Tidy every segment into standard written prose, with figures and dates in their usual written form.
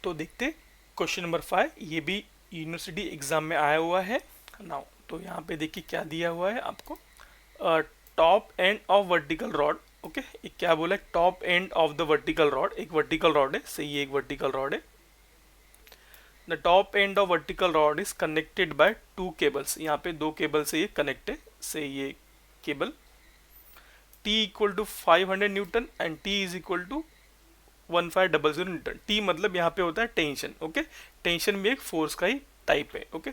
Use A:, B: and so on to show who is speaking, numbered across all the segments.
A: तो देखते question number 5, ये भी यूनिवर्सिटी एग्जाम में आया हुआ है नाउ। तो यहाँ पे देखिए क्या दिया हुआ है आपको, top end of vertical rod. Okay, ये क्या बोला है, top end of the vertical rod, एक वर्टिकल रॉड है, सही है, एक वर्टिकल रॉड है। The top end of vertical rod is connected by two cables, यहाँ पे दो केबल से ये कनेक्ट है, से ये cable T equal to 500 newton and T is equal to 1500 newton. T मतलब यहाँ पे होता है टेंशन। ओके, टेंशन भी एक फोर्स का ही टाइप है। Okay,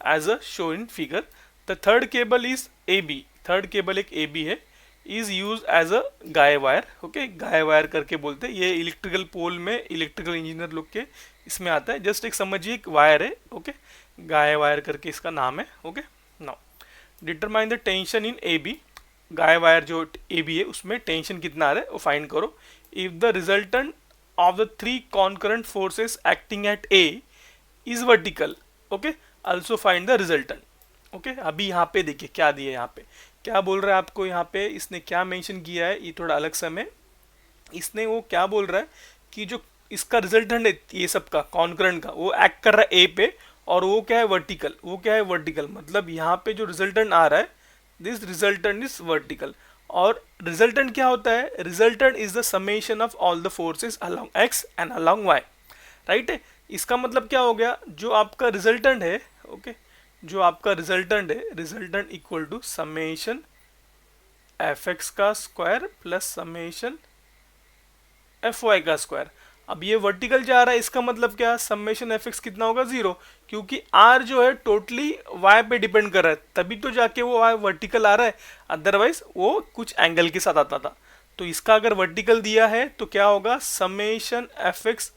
A: as a show in figure. The third cable is A B, third cable एक ए बी है, is use as a guy wire. Okay, guy wire करके बोलते हैं, ये इलेक्ट्रिकल पोल में इलेक्ट्रिकल इंजीनियर लोग के इसमें आता है। जस्ट एक समझिए एक वायर है। ओके, गाय वायर करके इसका नाम है। Okay, now determine the tension in A B, guy wire जो ए बी है उसमें टेंशन कितना आ रहा है वो फाइंड करो। If the resultant of the three concurrent forces acting at A is vertical, okay, also find the resultant। okay, अभी यहाँ पे देखिए क्या दिया है, यहाँ पे क्या बोल रहा है आपको, यहाँ पे इसने क्या मेंशन किया है, ये थोड़ा अलग समय इसने वो क्या बोल रहा है कि जो इसका रिजल्टेंट है ये सब का कॉन्करेंट का, वो एक्ट कर रहा है ए पे, और वो क्या है वर्टिकल, वो क्या है वर्टिकल, मतलब यहाँ पे जो रिजल्टेंट आ रहा है दिस रिजल्टेंट इज वर्टिकल। और रिजल्टेंट क्या होता है, resultant is the summation of all the forces along X and along Y, right है। इसका मतलब क्या हो गया, जो आपका रिजल्टेंट है, ओके, जो आपका रिजल्टेंट है, resultant equal to summation F X का square plus summation F Y का स्क्वायर। अब ये वर्टिकल जा रहा है, इसका मतलब क्या, समेशन एफ एक्स कितना होगा, 0, क्योंकि आर जो है टोटली वाई पे डिपेंड कर रहा है, तभी तो जाके वो वाई वर्टिकल आ रहा है, अदरवाइज वो कुछ एंगल के साथ आता था। तो इसका अगर वर्टिकल दिया है तो क्या होगा, summation F x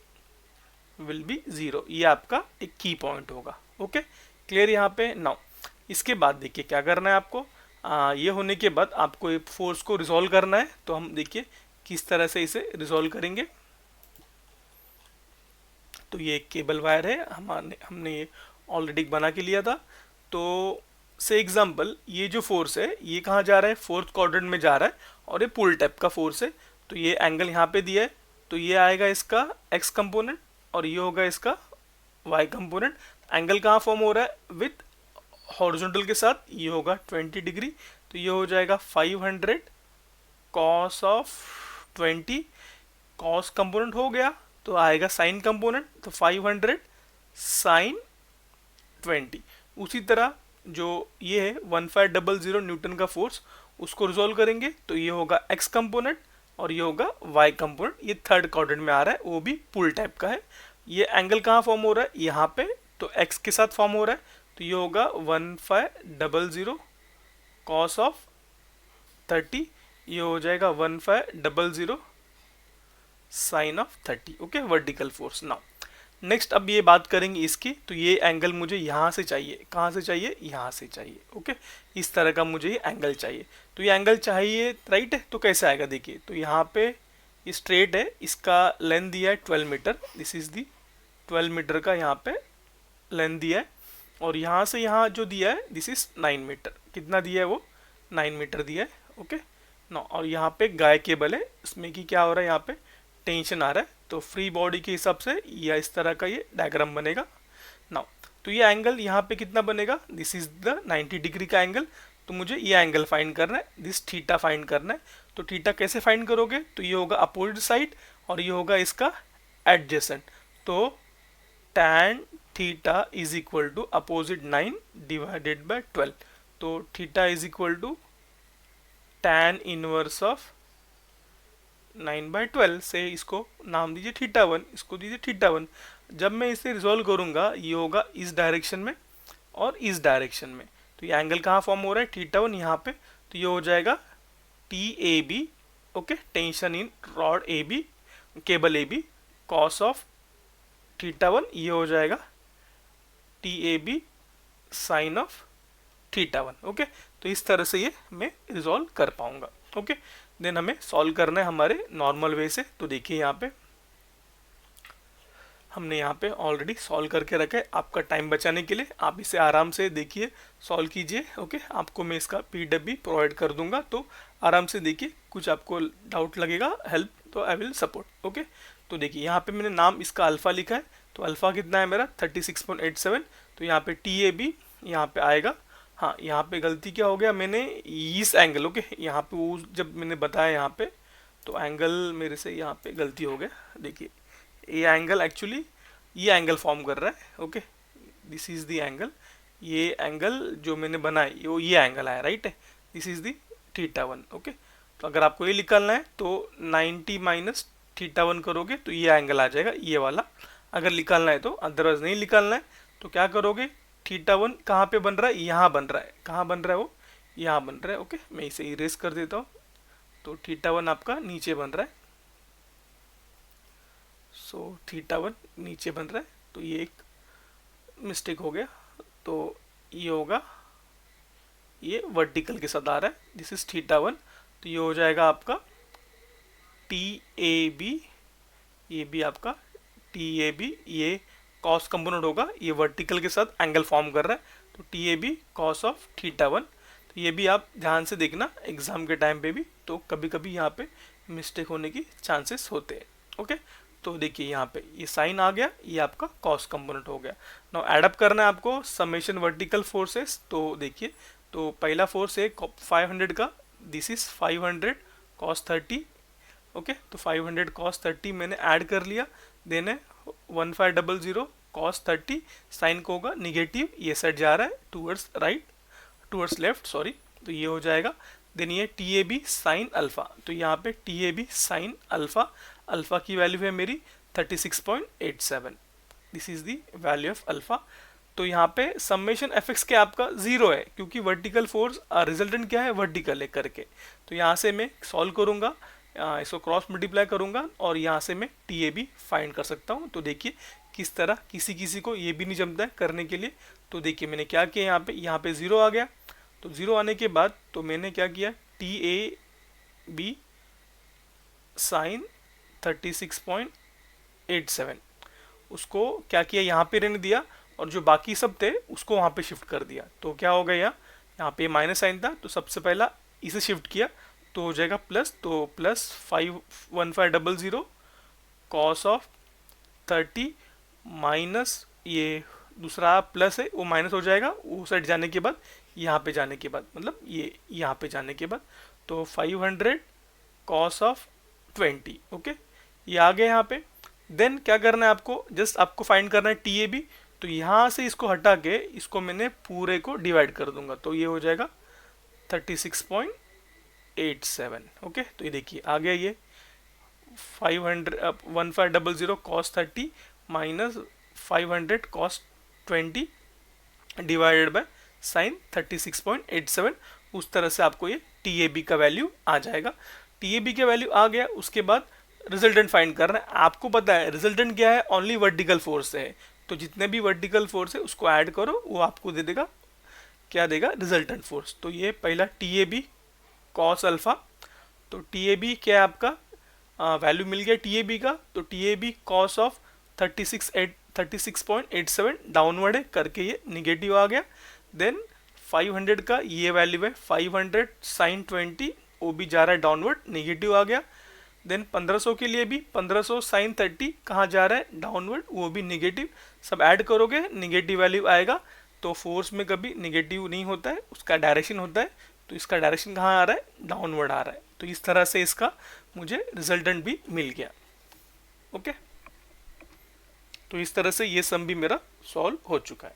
A: will be 0, ये आपका एक की पॉइंट होगा। ओके, क्लियर यहाँ पे। नाउ इसके बाद देखिए क्या करना है आपको, ये होने के बाद आपको फोर्स को रिजोल्व करना है। तो हम देखिए किस तरह से इसे रिजोल्व करेंगे। तो ये एक केबल वायर है, हमने ये ऑलरेडी बना के लिया था। तो से एग्जांपल ये जो फोर्स है ये कहाँ जा रहा है, फोर्थ क्वाड्रेंट में जा रहा है, और ये पुल टाइप का फोर्स है। तो ये एंगल यहाँ पे दिया है, तो ये आएगा इसका एक्स कंपोनेंट और ये होगा इसका वाई कंपोनेंट। एंगल कहाँ फॉर्म हो रहा है, विथ हॉरिजॉन्टल के साथ, ये होगा 20 डिग्री। तो ये हो जाएगा 500 कॉस ऑफ 20, कॉस कंपोनेंट हो गया, तो आएगा साइन कंपोनेंट, तो 500 साइन 20। उसी तरह जो ये है 1500 न्यूटन का फोर्स, उसको रिजोल्व करेंगे, तो ये होगा एक्स कंपोनेंट और ये होगा वाई कंपोनेंट। ये थर्ड क्वाड्रेंट में आ रहा है, वो भी पुल टाइप का है। ये एंगल कहाँ फॉर्म हो रहा है, यहाँ पे, तो एक्स के साथ फॉर्म हो रहा है, तो ये होगा 1500 कॉस ऑफ 30, ये हो जाएगा 1500 sine of 30। Okay, vertical force. Now next अब ये बात करेंगे इसकी, तो ये एंगल मुझे यहाँ से चाहिए, कहाँ से चाहिए, यहाँ से चाहिए। ओके, इस तरह का मुझे ये एंगल चाहिए। तो ये एंगल चाहिए, राइट है, तो कैसे आएगा देखिए, तो यहाँ पे ये स्ट्रेट है, इसका लेंथ दिया है 12 metre, this is the 12 metre का यहाँ पे लेंथ दिया है, और यहाँ से यहाँ जो दिया है दिस इज 9 मीटर, कितना दिया है वो 9 मीटर दिया है। ओके, नो, और यहाँ पे गाय केबल है, इसमें कि क्या हो रहा है, यहाँ पे टेंशन आ रहा है, तो फ्री बॉडी के हिसाब से या इस तरह का ये डायग्राम बनेगा। नाउ तो ये एंगल यहाँ पे कितना बनेगा, दिस इज द 90 डिग्री का एंगल। तो मुझे ये एंगल फाइंड करना है, दिस थीटा फाइंड करना है। तो थीटा कैसे फाइंड करोगे, तो ये होगा अपोजिट साइड और ये होगा इसका एडजेसेंट। तो tan theta is equal to opposite 9 divided by 12। तो theta is equal to tan inverse of 9/12 से इसको नाम दीजिए थीटा 1, इसको दीजिए थीटा 1। जब मैं इसे रिजोल्व करूंगा ये होगा इस डायरेक्शन में और इस डायरेक्शन में। तो ये एंगल कहाँ फॉर्म हो रहा है, थीटा 1 यहाँ पे, तो ये हो जाएगा T A B, okay, tension in rod A B, cable A B, cos of theta 1, ये हो जाएगा T A B sine of theta 1। Okay, तो इस तरह से ये मैं रिजोल्व कर पाऊंगा। ओके, देन हमें सॉल्व करना है हमारे नॉर्मल वे से। तो देखिए यहाँ पे हमने यहाँ पे ऑलरेडी सॉल्व करके रखा है, आपका टाइम बचाने के लिए आप इसे आराम से देखिए, सॉल्व कीजिए। ओके, आपको मैं इसका पीडब्ल्यू प्रोवाइड कर दूंगा, तो आराम से देखिए, कुछ आपको डाउट लगेगा हेल्प तो आई विल सपोर्ट। ओके, तो देखिए यहाँ पे मैंने नाम इसका अल्फा लिखा है, तो अल्फ़ा कितना है मेरा 36.87। तो यहाँ पे टी ए बी यहाँ पे आएगा। हाँ, यहाँ पे गलती क्या हो गया, मैंने इस एंगल, ओके, यहाँ पे वो जब मैंने बताया यहाँ पे, तो एंगल मेरे से यहाँ पे गलती हो गया। देखिए ये एंगल एक्चुअली ये एंगल फॉर्म कर रहा है, okay, this is the angle. ये एंगल जो मैंने बनाया ये एंगल आया, राइट है, this is the theta one, okay. तो अगर आपको ये निकालना है तो 90 माइनस थीटा वन करोगे तो ये एंगल आ जाएगा, ये वाला, अगर निकालना है तो। अदरवाइज नहीं निकालना है तो क्या करोगे, थीटा वन कहाँ पे बन रहा है, यहाँ बन रहा है, कहाँ बन रहा है वो, यहाँ बन रहा है, ओके। मैं इसे इरेज कर देता हूँ। तो थीटा वन आपका नीचे बन रहा है, सो थीटा वन नीचे बन रहा है, तो ये एक मिस्टेक हो गया। तो ये होगा, ये वर्टिकल के साथ आ रहा है, दिस इज थीटा वन। तो ये हो जाएगा आपका टी ए बी, ये भी आपका टी ए बी, ये कॉस कंपोनेंट होगा, ये वर्टिकल के साथ एंगल फॉर्म कर रहा है, तो T A B cos of theta one. तो ये भी आप ध्यान से देखना एग्जाम के टाइम पे भी, तो कभी कभी यहाँ पे मिस्टेक होने की चांसेस होते हैं, ओके। तो देखिए यहाँ पे ये साइन आ गया, ये आपका कॉस कंपोनेंट हो गया। नाउ एडअप करना है आपको समेशन वर्टिकल फोर्सेस। तो देखिए, तो पहला फोर्स है 500 का, दिस इज 500 कॉस 30, ओके। तो 500 कॉस 30 मैंने ऐड कर लिया, देन है 1500 कॉस 30, साइन को होगा निगेटिव, ये साइड जा रहा है towards right, towards left, sorry. तो ये हो जाएगा, देन ये T A B sine alpha. तो यहाँ पे T A B sine alpha, alpha की वैल्यू है मेरी 36.87, this is the value of alpha. तो यहाँ पे समेशन एफ एक्स के आपका जीरो है, क्योंकि वर्टिकल फोर्स रिजल्टेंट क्या है, वर्टिकल है करके। तो यहाँ से मैं सॉल्व करूँगा, इसको क्रॉस मल्टीप्लाई करूँगा और यहाँ से मैं टी ए बी फाइंड कर सकता हूँ। तो देखिए किस तरह, किसी किसी को ये भी नहीं जमता है करने के लिए। तो देखिए मैंने क्या किया, यहाँ पे जीरो आ गया। तो जीरो आने के बाद तो मैंने क्या किया, टी ए बी साइन 36.87 उसको क्या किया, यहाँ पे रहने दिया, और जो बाकी सब थे उसको वहाँ पे शिफ्ट कर दिया। तो क्या हो गया, यहाँ पे माइनस साइन था, तो सबसे पहला इसे शिफ्ट किया, तो हो जाएगा प्लस। तो प्लस 1500 कॉस ऑफ 30 माइनस ये दूसरा प्लस है वो माइनस हो जाएगा, वो साइड जाने के बाद, यहाँ पे जाने के बाद, मतलब ये यहाँ पे जाने के बाद, तो 500 कॉस ऑफ 20, ओके, ये आ गया यहाँ पे। देन क्या करना है आपको, जस्ट आपको फाइंड करना है टी ए बी। तो यहाँ से इसको हटा के इसको मैंने पूरे को डिवाइड कर दूंगा, तो ये हो जाएगा 36.87, ओके। तो ये देखिए आ गया, ये 1500 cos 30 minus 500 cos 20 divided by sine 36.87। उस तरह से आपको ये टी ए बी का वैल्यू आ जाएगा। टी ए बी का वैल्यू आ गया, उसके बाद रिजल्टेंट फाइंड करना है। आपको पता है रिजल्टेंट क्या है, ओनली वर्टिकल फोर्स है, तो जितने भी वर्टिकल फोर्स है उसको ऐड करो, वो आपको दे देगा, क्या देगा, रिजल्टेंट फोर्स। तो ये पहला T A B cos alpha, तो टी ए बी क्या है आपका, वैल्यू मिल गया टी ए बी का। तो T A B cos of 36.87 downward है करके ये निगेटिव आ गया। देन 500 का ये वैल्यू है 500 साइन 20, वो भी जा रहा है डाउनवर्ड, निगेटिव आ गया। देन 1500 के लिए भी 1500 साइन 30 कहाँ जा रहा है, डाउनवर्ड, वो भी निगेटिव। सब ऐड करोगे निगेटिव वैल्यू आएगा। तो फोर्स में कभी निगेटिव नहीं होता है, उसका डायरेक्शन होता है, तो इसका डायरेक्शन कहाँ आ रहा है, डाउनवर्ड आ रहा है। तो इस तरह से इसका मुझे रिजल्टेंट भी मिल गया, ओके। तो इस तरह से ये सम भी मेरा सॉल्व हो चुका है।